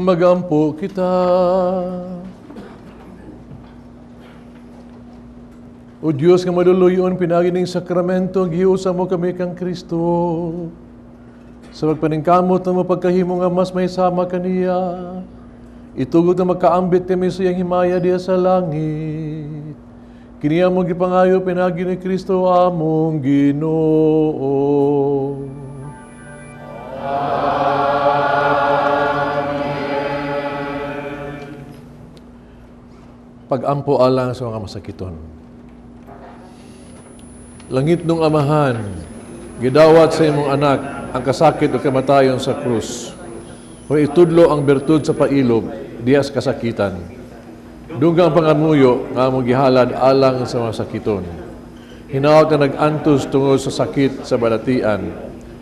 Speaker 5: Magampo kita. O Diyos nga maduluyon, pinagining sakramento, giusa mo kami kang Kristo. Sa magpaningkamot ng mapagkahimo nga mas may sama kaniya, itugod na magkaambit kami sa iyang himaya diya sa langit. Kiniya mong gipangayo, pinagi ni Kristo among Ginoo. Pag-ampo alang sa mga masakiton. Langit nung amahan, gidawat sa imong anak ang kasakit o kamatayon sa krus. O itudlo ang bertud sa pailob, diyas kasakitan. Dunggang pangamuyo nga mong gihalad alang sa mga sakiton. Hinaot na nag-antos tungod sa sakit sa balatian.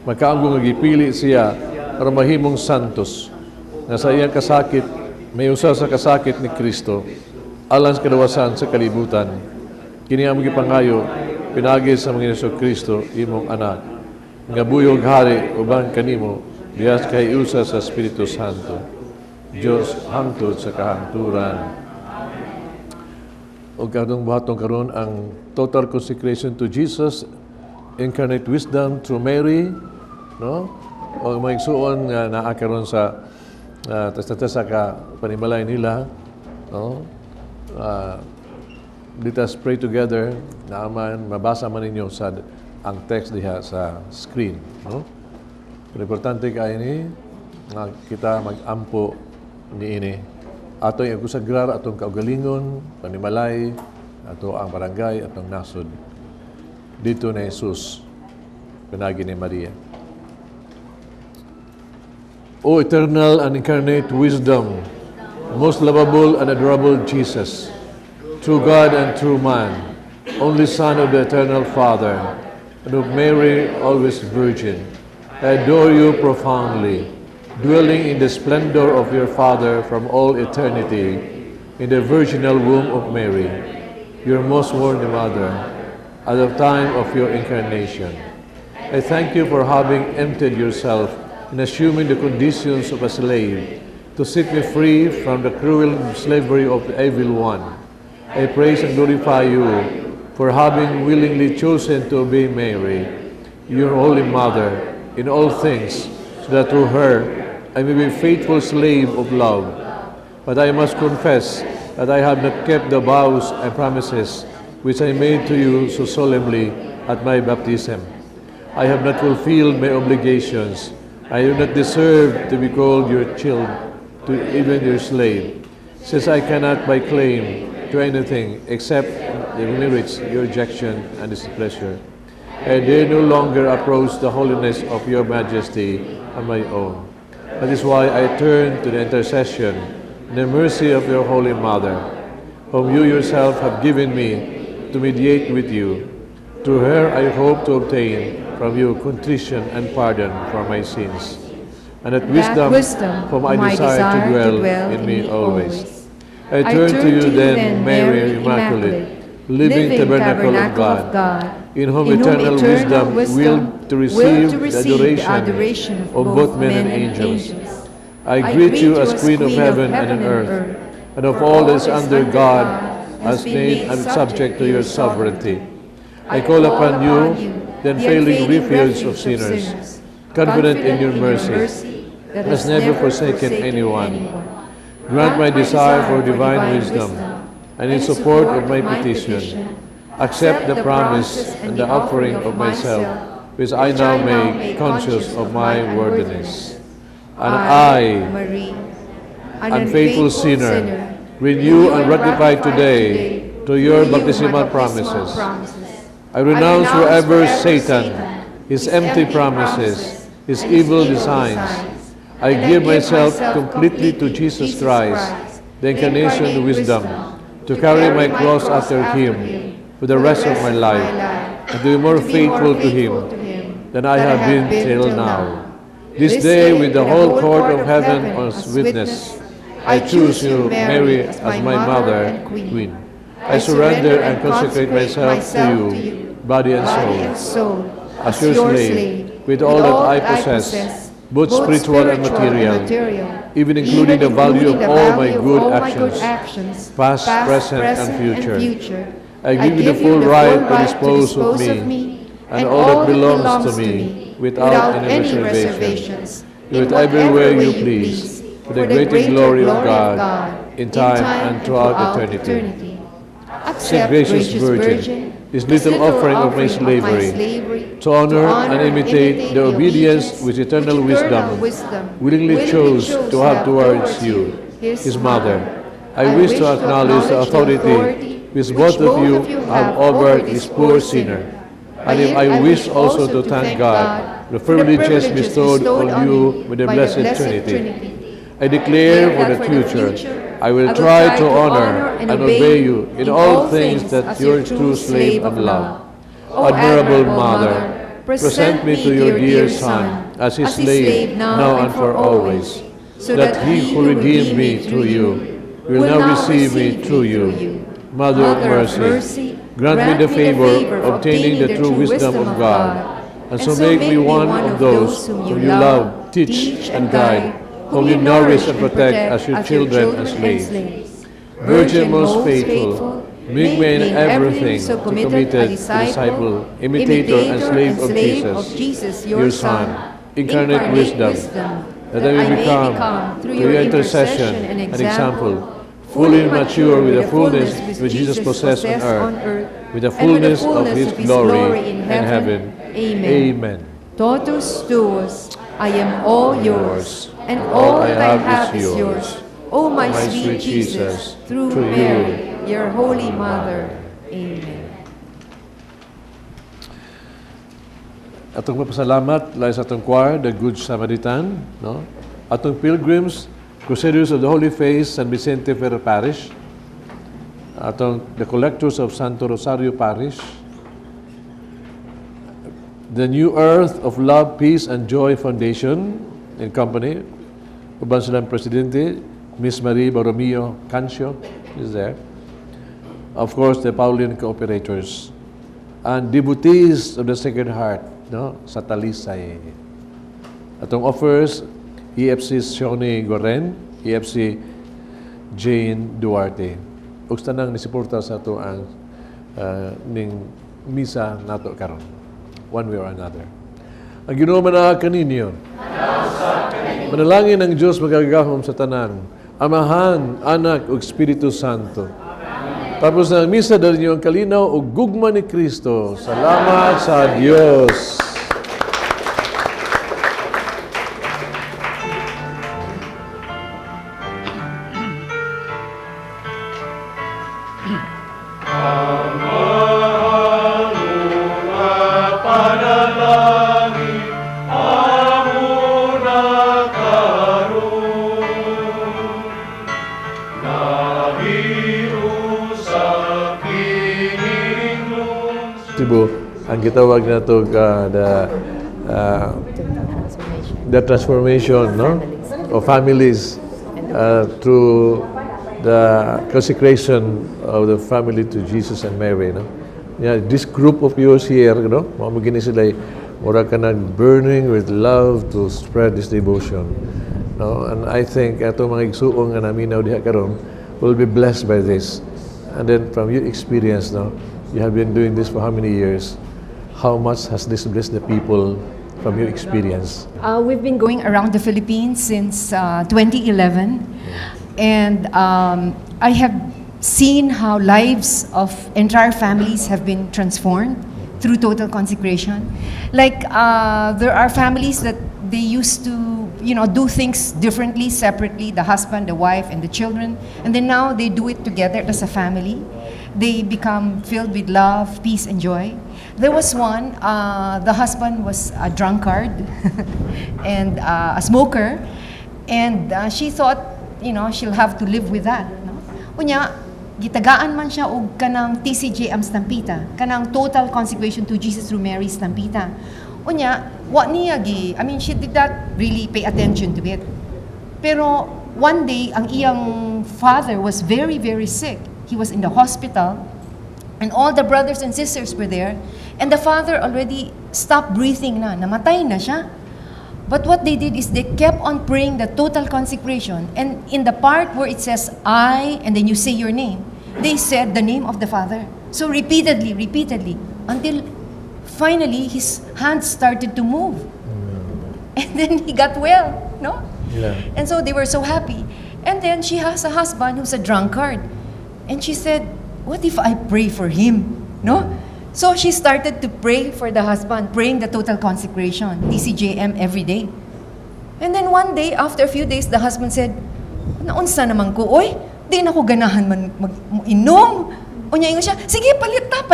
Speaker 5: Magkaanggo nga gipili siya para mahimong santos. Na sa iyang kasakit, may usa sa kasakit ni Kristo. Alang sa kadawasan sa kalibutan, kini ang gipangayo, pinagi sa mga Yesu Kristo, imong anak, nga buyog hari, uban kanimo, diyas kay usa sa Espiritu Santo, Diyos hangtod sa kahangturan. O kadong buhaton karon ang total consecration to Jesus, incarnate wisdom through Mary, no? O maigsuon nga naa karon sa tasta ka panimalay nila, no? Let us pray together na mabasa man ninyo sa ang text diha sa screen, no? Pero importante kayo ni nga kita mag-ampo ni ini atong igusagrar atong kaugalingon, panimalay, ato ang barangay, atong nasod dito na Jesus pinagi ni Maria. O eternal and incarnate wisdom, most lovable and adorable Jesus, true God and true man, only Son of the eternal Father, and of Mary, always Virgin, I adore you profoundly, dwelling in the splendor of your Father from all eternity, in the virginal womb of Mary, your most worthy Mother, at the time of your incarnation. I thank you for having emptied yourself and assuming the conditions of a slave, to set me free from the cruel slavery of the evil one. I praise and glorify you for having willingly chosen to obey Mary, your Holy Mother, in all things, so that through her I may be a faithful slave of love, but I must confess that I have not kept the vows and promises which I made to you so solemnly at my baptism. I have not fulfilled my obligations. I do not deserve to be called your child, to even your slave, since I cannot by claim to anything except the merits your rejection and displeasure. I dare no longer approach the holiness of your majesty on my own. That is why I turn to the intercession and the mercy of your Holy Mother, whom you yourself have given me to mediate with you. Through her I hope to obtain from you contrition and pardon for my sins, and that wisdom whom I desire to dwell in me always. I turn to you then, Mary Immaculate, living tabernacle of God, in whom eternal wisdom willed to receive the adoration of both men and angels. I greet you as Queen of heaven and on earth, and of all that is under God, as made and subject to your sovereignty. I call upon you, the unfailing refuge of sinners, confident in your mercy, that has never forsaken anyone. Grant my desire for divine wisdom, and in support of my petition, accept the promise and the offering of myself, which I now make conscious of my worthiness. And I, unfaithful sinner, renew and ratify today to your baptismal promises. I renounce forever Satan, his empty promises, his evil designs. I give myself completely to Jesus Christ, the incarnation of wisdom, to carry my cross after him for the rest of my life, and to be more faithful to him than I have been till now. This day, with the whole court of heaven as witness, I choose you, Mary, as my mother and queen. I surrender and consecrate myself to you, body and soul, as your slave, with all that I possess, both spiritual and material, even including the value of all my good actions, past, present, and future. I give you the full right to dispose of me and all that belongs to me, without any reservations. Do it everywhere you please, for the greater glory of God, in time and throughout eternity. Saint gracious Virgin, this little offering of my slavery, to honor and imitate the obedience which eternal wisdom willingly chose to have towards you, his mother, I wish to acknowledge the authority which both of you have over this poor sinner. And if I wish also to thank God, the privileges bestowed on you with the Blessed Trinity. I declare for the future, I will try to honor and obey you in all things that your true slave and love. Admirable Mother, present me to your dear Son as his slave now and for always, so that he who redeemed me through you will now receive me through you. Mother of mercy, grant me the favor of obtaining the true wisdom of God, and so make me one of those whom you love, teach, and guide, whom you nourish and protect as your children and slaves. Virgin most faithful, make me in everything a committed disciple, imitator, and slave of Jesus, your Son, incarnate wisdom, that I may become, through your intercession and example, fully mature with the fullness which Jesus possessed on earth, with the fullness of his glory in heaven. Amen.
Speaker 3: Totus tuus, I am all yours, and all that I have is yours. O my sweet Jesus, through Mary, your Holy Mother. Amen.
Speaker 5: Atong papasalamat lahi sa atong choir, the Good Samaritan, no? Atong pilgrims, Crusaders of the Holy Face, San Vicente Ferrer Parish, the collectors of Santo Rosario Parish, the New Earth of Love, Peace, and Joy Foundation in company, uban silang Presidente, Miss Marie Borromeo Cancio is there. Of course, the Pauline Cooperators, and devotees of the Sacred Heart, no, sa Talisay. Atong offers, EFC Shoni Goren, EFC Jane Duarte. Ug tanang nisuporta sa ato ang ning misa nato karon, one way or another. Ang Ginoo manaag kaninyo. Manalangin ng Diyos magagahom sa tanan. Amahan, Anak, ug Espiritu Santo. Tapos ng misa dali niyo ang kalinaw o gugma ni Kristo. Salamat sa Diyos.
Speaker 4: panalangin amo na karon nahiru sa kiningong
Speaker 5: Cebu, ang gitawag na ito the transformation, no, of families through the consecration of the family to Jesus and Mary, no. Yeah, this group of yours here, no, mamagini sila mura ka nang burning with love to spread this devotion, no. And I think ato mga igsuong nga naminaw diha karon will be blessed by this. And then from your experience, no, you have been doing this for how many years? How much has this blessed the people from your experience?
Speaker 11: We've been going around the Philippines since 2011, and I have seen how lives of entire families have been transformed through total consecration. Like there are families that they used to, do things differently, separately, the husband, the wife, and the children, and then now they do it together as a family. They become filled with love, peace, and joy. There was one, the husband was a drunkard and a smoker, and she thought, she'll have to live with that. No? Unya, gitagaan man siya og kanang TCJ Stampita, kanang total consecration to Jesus through Mary Stampita. Unya, she did not really pay attention to it. Pero one day, ang iyang father was very, very sick. He was in the hospital, and all the brothers and sisters were there, and the father already stopped breathing na, namatay na siya. But what they did is they kept on praying the total consecration, and in the part where it says, I, and then you say your name, they said the name of the father. So repeatedly, until finally his hands started to move. And then he got well, no?
Speaker 5: Yeah.
Speaker 11: And so they were so happy. And then she has a husband who's a drunkard. And she said, what if I pray for him? No? So she started to pray for the husband, praying the total consecration, TCJM every day. And then one day, after a few days, the husband said, naunsa naman ko, oy, di na ko ganahan man mag-inom. Unya ingon siya, sige, palit ta.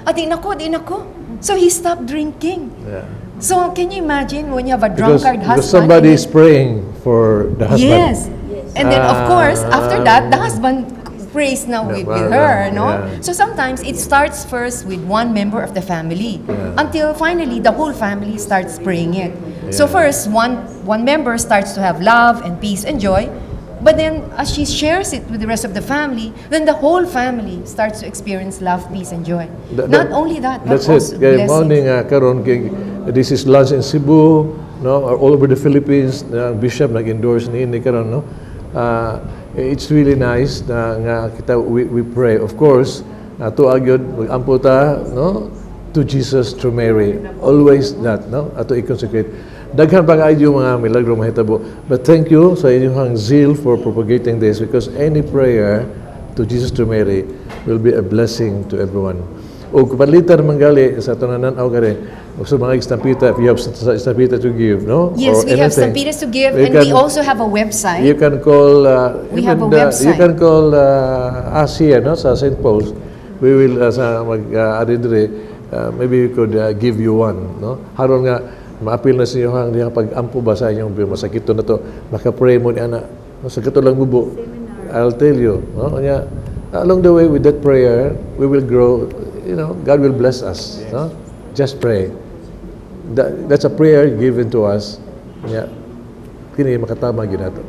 Speaker 11: At di na ko. So he stopped drinking.
Speaker 5: Yeah.
Speaker 11: So can you imagine when you have a drunkard husband?
Speaker 5: Because somebody is praying for the husband.
Speaker 11: Yes. And then of course, after that, the husband prays now with her, no?
Speaker 5: Yeah.
Speaker 11: So sometimes it starts first with one member of the family, until finally the whole family starts praying it. So first, one member starts to have love and peace and joy, but then as she shares it with the rest of the family, then the whole family starts to experience love, peace, and joy. Not only that, but
Speaker 5: that's
Speaker 11: also
Speaker 5: it. Kaya morning
Speaker 11: blessings.
Speaker 5: karon this is lunch in Cebu, no, or all over the Philippines. Bishop nag-endorse ni karon, no. It's really nice na nga kita we pray. Of course, ato agyod mag-ampo ta, no, to Jesus through Mary. Always that, no, ato i-consecrate. Daghan pa kayo mga milagro mahitabo. But thank you sa inyong zeal for propagating this, because any prayer to Jesus through Mary will be a blessing to everyone. O kupalitan manggali sa tunanaw kare, sa mga Stampita, if you have Stampita to give, no?
Speaker 11: Yes,
Speaker 5: or
Speaker 11: we have
Speaker 5: anything,
Speaker 11: Stampitas to give,
Speaker 5: we
Speaker 11: and we also have a website.
Speaker 5: You can call.
Speaker 11: We have a website.
Speaker 5: You can call us here, no, sa St. Paul's. We will sa mag-adidre. Maybe we could give you one, no. Haron nga maapil na sa inyo hang diha pag-ampo ba sa inyong masakito na to. Maka-pray mo ni ana. Sa kato lang bubo. I'll tell you, no. Nya along the way with that prayer, we will grow. God will bless us. No? Just pray. That's a prayer given to us. Yeah. Kini makatama gyud nato.